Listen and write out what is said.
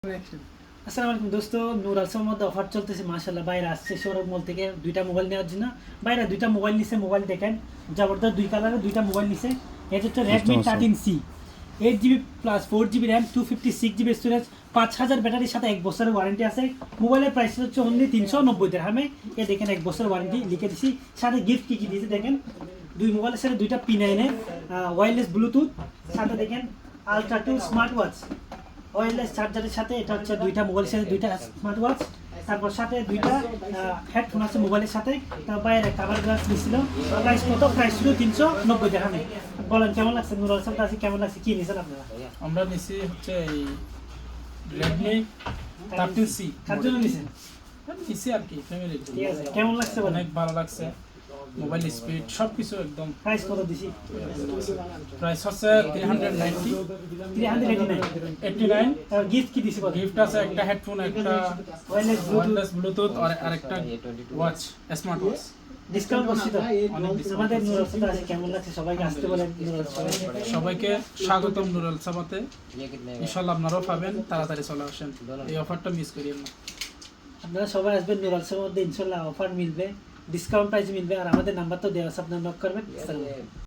আসসালামু আলাইকুম দোস্ত, নূর আলসার মধ্যে অফার চলতেছে মাশাআল্লাহ। বাইরে আসছে সৌরভ মল থেকে দুইটা মোবাইল নেওয়ার জন্য। বাইরে দুইটা মোবাইল নিছে, মোবাইল দেখেন জবরদস্ত দুই কালারের দুইটা মোবাইল নিছে। এটা হচ্ছে Redmi 13C, 8GB plus 4GB RAM, 256GB storage, 5000 ব্যাটারির সাথে 1 বছরের ওয়ারেন্টি আছে। মোবাইলের প্রাইস হচ্ছে অনলি 390 দিরহামে। এ দেখেন 1 বছরের ওয়ারেন্টি লিখে দিছি। সাথে গিফট কী কী দিয়েছে দেখেন, দুই মোবাইলের সাথে দুইটা P9 ওয়্যারলেস ব্লুটুথ, সাথে দেখেন আলট্রা 2 স্মার্ট ওয়াচ, ওয়্যারলেস চার্জারের সাথে। এটা হচ্ছে দুইটা মোবাইলের সাথে দুইটা স্মার্ট ওয়াচ, তারপর সাথে দুইটা হেডফোন আছে মোবাইলের সাথে। তার বাইরে কাভার গ্লাস দিয়েছিল। প্রাইস কত? প্রাইস ছিল 390 দিরহামে। বলেন কেমন লাগছে? নূর আলসার কাছে কেমন লাগছে? কি নিয়েছেন আপনারা? আমরা নিছি হচ্ছে এই রেডমি 13C। কার জন্য নিয়েছেন? নিছি আর কি ফ্যামিলি। ঠিক আছে, কেমন লাগছে বলেন? অনেক ভালো লাগছে, মোবাইল স্পিড সবকিছু একদম। প্রাইস কত দিছি? প্রাইস হচ্ছে 390 389। আর গিফট কি দিছি বলেন? গিফট আছে একটা হেডফোন, একটা ওয়্যারলেস ব্লুটুথ আর আরেকটা ওয়াচ, স্মার্ট ওয়াচ। ডিসকাউন্ট করছি তো অনেক discount। আমাদের নূর আলসার কাছে কেমন লাগছে? সবাইকে আসতে বলেন নূর আলসার। সবাইকে স্বাগতম নুর আলসাবাতে। ইনশাআল্লাহ আপনারাও পাবেন, তাড়াতাড়ি চলে আসেন, এই অফারটা মিস করিয়েন না। আপনারা সবাই আসবেন, নূর আলসার মধ্যে ইনশাআল্লাহ অফার মিলবে, ডিসকাউন্ট প্রাইস মিলবে। আর আমাদের নাম্বার তো দেওয়া আছে, আপনারা নক করবেন। আসসালামু আলাইকুম।